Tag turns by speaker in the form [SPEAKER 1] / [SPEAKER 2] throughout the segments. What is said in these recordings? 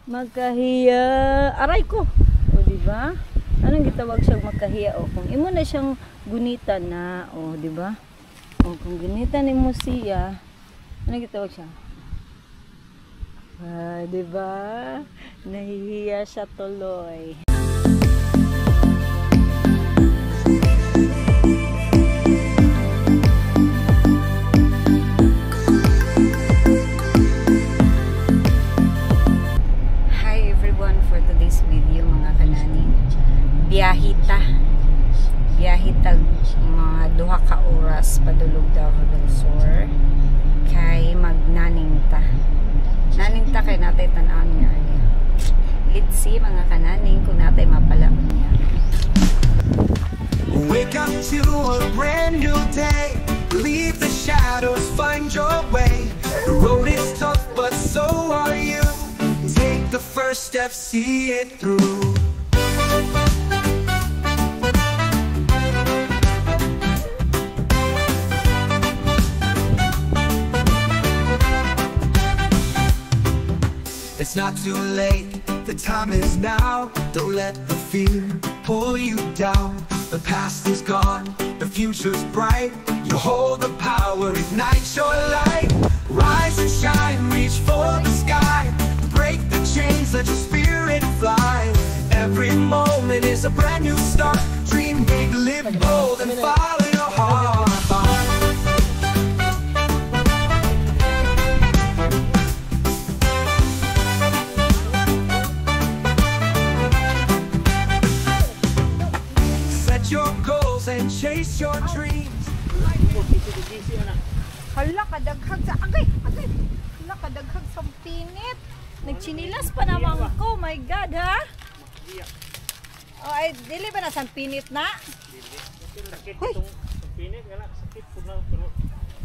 [SPEAKER 1] Magkahiya. Aray ko. O, diba? Anong gitawag siyang magkahiya? O, kung imo na siyang gunitan na, o, diba? O, kung gunitan ni mo siya, anong gitawag siya? Ah, diba? Nahihiya siya tuloy. Biyahita mga 2 ka oras padulog Davao del Sur kay magnaninta kay natay tan-aw niya. Let's see mga kananing kung natay mapala niya.
[SPEAKER 2] Wake up to a brand new day, leave the shadows, find your way. The road is tough but so are you. Take the first step, see it through. It's not too late, the time is now. Don't let the fear pull you down. The past is gone, the future's bright. You hold the power, ignite your light. Rise and shine, reach for the sky. Break the chains, let your spirit fly. Every moment is a brand new start. Dream big, live bold, and follow your heart. Your goals and chase your dreams.
[SPEAKER 1] Hala, kadaghag sa agay. Hala, kadaghag sa pinit. Nagchinilas pa naman ko. My God, ha? Oh, ay, dili ba na sa pinit na? Hoy.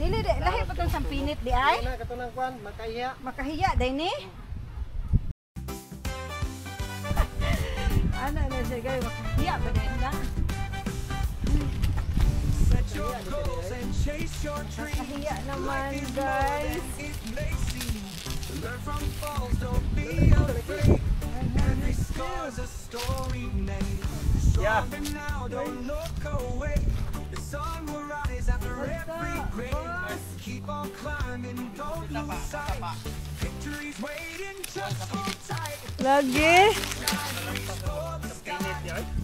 [SPEAKER 1] Dili, lahi pa itong sa pinit, di ay? Makahiya, day ni? Ano na siya, guys? Makahiya ba din na?
[SPEAKER 2] Your goals and chase your dreams.
[SPEAKER 1] Kahiya naman, guys.
[SPEAKER 2] Learn from falls, don't be afraid. Every scar's a story made. Stronger now, don't look away. The sun will rise after every grave. Keep on climbing, don't lose sight. Victory's waiting, just hold tight.
[SPEAKER 1] Lagi.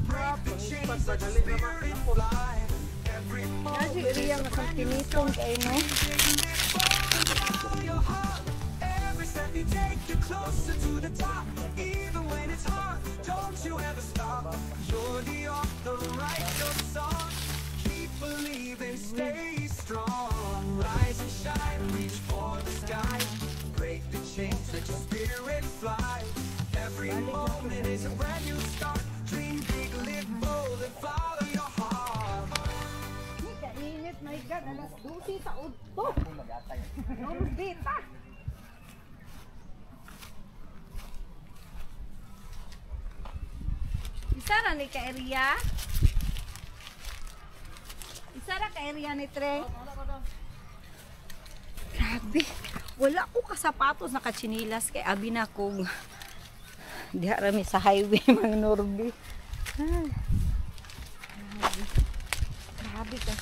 [SPEAKER 2] Break the chains, let your spirit fly.
[SPEAKER 1] Kasi iriya nga sa pinitong kayo, no?
[SPEAKER 2] Every step you take, you're closer to the top. Even when it's hard, don't you ever stop. You're the author, write your song. Keep believing, stay strong. Rise and shine, reach for the sky. Break the chains, let your spirit fly. Every moment is a brand new start. Dream big, live bold, and follow your heart.
[SPEAKER 1] Kainit, my God, alas 12 sa udto. Norbita. Isa na ni ka-area? Isa na ka-area ni Tre? Grabe. Wala ko kasapatos na katsinilas kay abi na kong diha rami sa highway mga Norby. Grabe ka.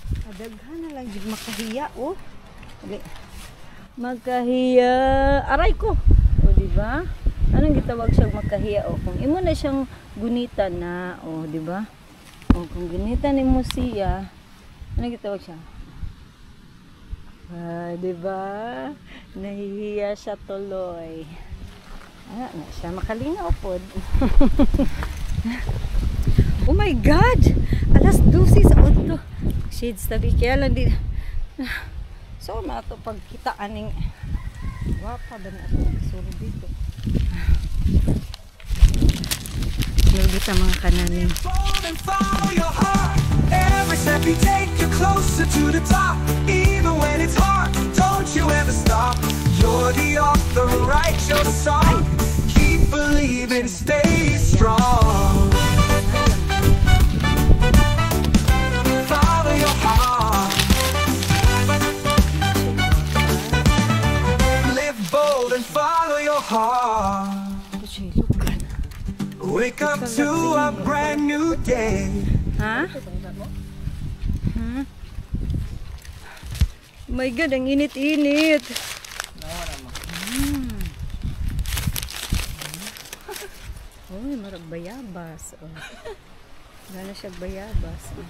[SPEAKER 1] Kadaghan na lang yung makahiya, oh. Magkahiya. Aray ko. O, diba? Anong gitawag siyang magkahiya, oh. Kung imo na siyang gunitan na, oh, diba? O, kung gunitan ni mo siya, anong gitawag siya? Ah, diba? Nahihiya siya tuloy. Ah, na siya makalingaw po. Oh my God! Alas 12 sa auto. Shades tabi kaya lang din. So na ito pagkita aning wapa ba na ito? Sorry dito. Nagdita mga kananin.
[SPEAKER 2] Every step you take, you're closer to the top. Even when it's hard, don't you ever stop. You're the author, write your song. Keep believing, stay strong. Follow your heart. Live bold and follow your heart. heart. Wake up to a brand new day.
[SPEAKER 1] Ha? Oh my God, ang init-init. Uy, marag bayabas. Oh. Gana siya bayabas. Oh.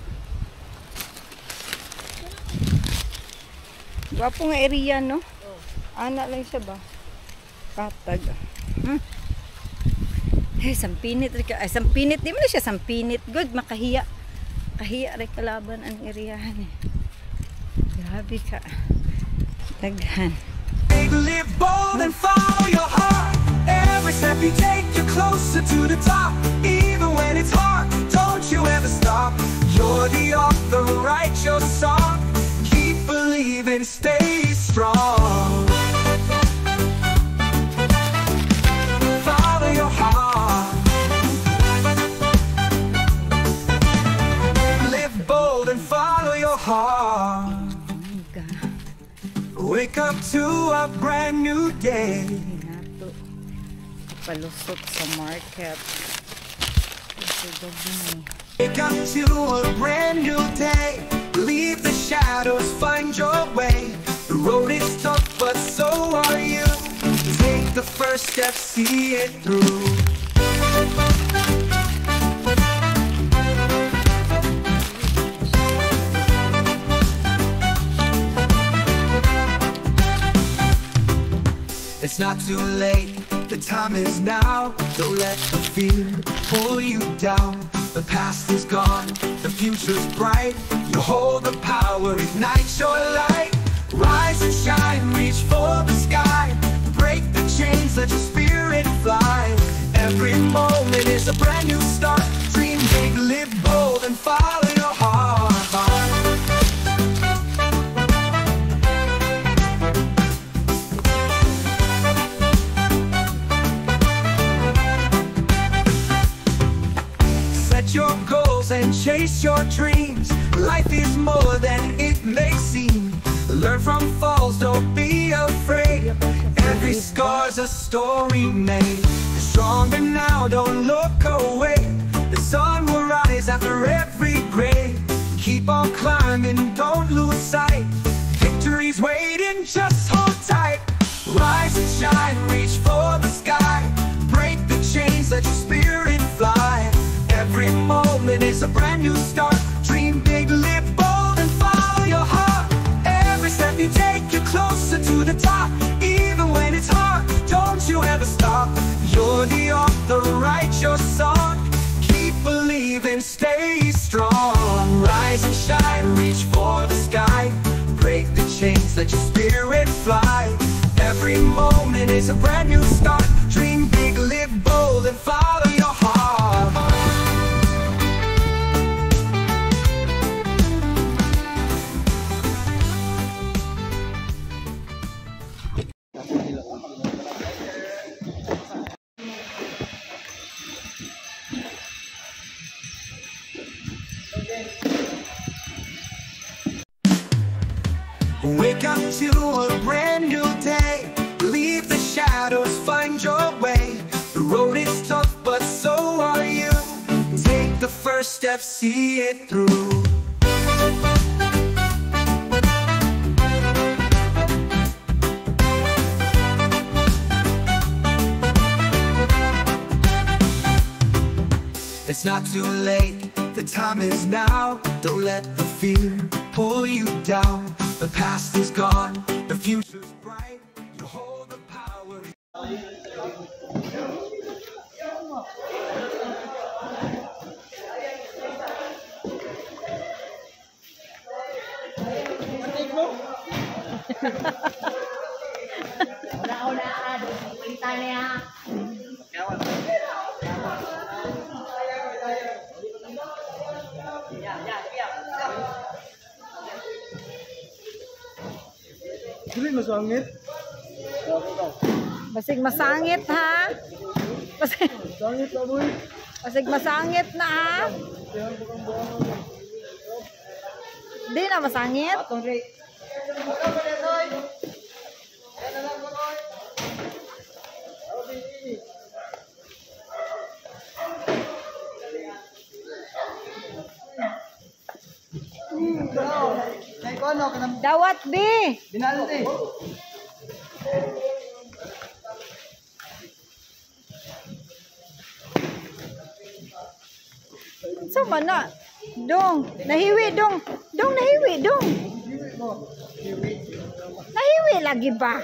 [SPEAKER 1] Wapo nga area, no? Ana lang siya ba? Katag. Sampinit. Ay, sampinit. Di mo na siya sampinit. Good, makahiya. Kahiya rin kalaban ang eriyahan eh. Grabe ka. Taghan.
[SPEAKER 2] Live bold and follow your heart. Every step you take, you're closer to the top. Even when it's hard, don't you ever stop. You're the author, write your song. Keep believing, stay strong. Follow your heart. Live bold and follow your heart. Wake up to a brand new day.
[SPEAKER 1] Palusot sa market.
[SPEAKER 2] Wake up to a brand new day. Leave the shadows, find your way. The road is tough, but so are you. Take the first step, see it through. It's not too late, the time is now. Don't let the fear pull you down. The past is gone, the future's bright. You hold the power, ignite your light. Rise and shine, reach for the sky. Break the chains, let your spirit fly. Every moment is a brand new start. Dream big, live bold, and follow your heart. Your goals and chase your dreams. Life is more than it may seem. Learn from falls, don't be afraid. Every scar's a story made. Stronger now, don't look away. The sun will rise after every grave. Keep on climbing, don't lose sight. Victory's waiting, just hold tight. Rise and shine, reach for the sky. Break the chains, let your spirit fly. Every moment is a brand new start. Dream big, live bold, and follow your heart. Every step you take, you're closer to the top. Even when it's hard, don't you ever stop. You're the author, write your song. Keep believing, stay strong. Rise and shine, reach for the sky. Break the chains, let your spirit fly. Every moment is a brand new start. Dream big, live bold, and follow your heart. Wake up to a brand new day. Leave the shadows, find your way. The road is tough, but so are you. Take the first step, see it through. It's not too late, the time is now. Don't let the fear pull you down. The past is gone, the future's bright. You hold the power.
[SPEAKER 3] Wala-wala, kita niya.
[SPEAKER 4] Dili masangit.
[SPEAKER 1] Basig masangit ha. Basig,
[SPEAKER 4] Sangit na boy.
[SPEAKER 1] basig masangit na ha. Di na masangit.
[SPEAKER 4] Atong Ray. ano, kanang
[SPEAKER 1] Dawat, be!
[SPEAKER 4] binalde.
[SPEAKER 1] Sama na. Dong, nahiwi dong. Dong, nahiwi dong. Nahiwi lagi ba?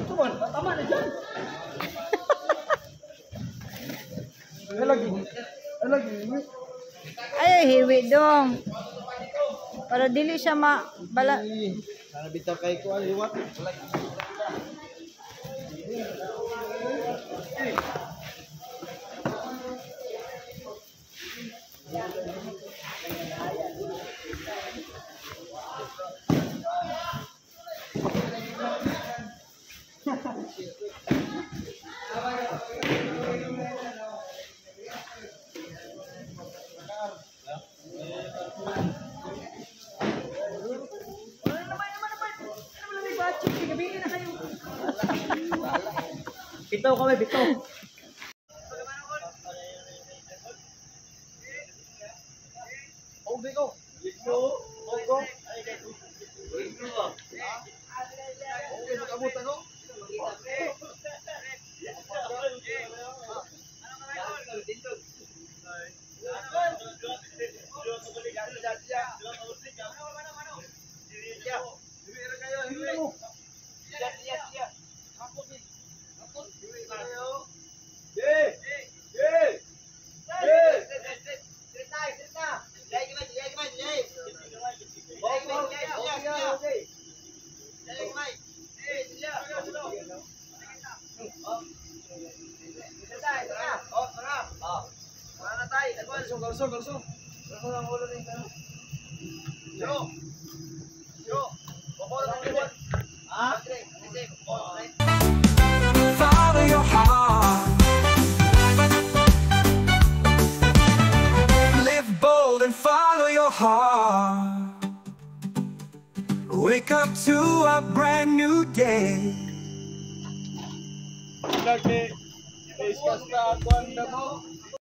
[SPEAKER 4] Tuman, tama na dyan. Ay, lagi. Ay, lagi.
[SPEAKER 1] Ay, hiwi dong. Para dili siya bala.
[SPEAKER 4] Sana bitaw kay ko ang liwat. Bitaw kami, bitaw. Oh, biko. Biko. Biko. Okay, mag-abot ano? Garsong. Garsong ang ulo rin. Yo.
[SPEAKER 2] Follow your heart. Live bold and follow your heart. Wake up to a brand new day.
[SPEAKER 4] Lagi. Iskas na ako ang damo.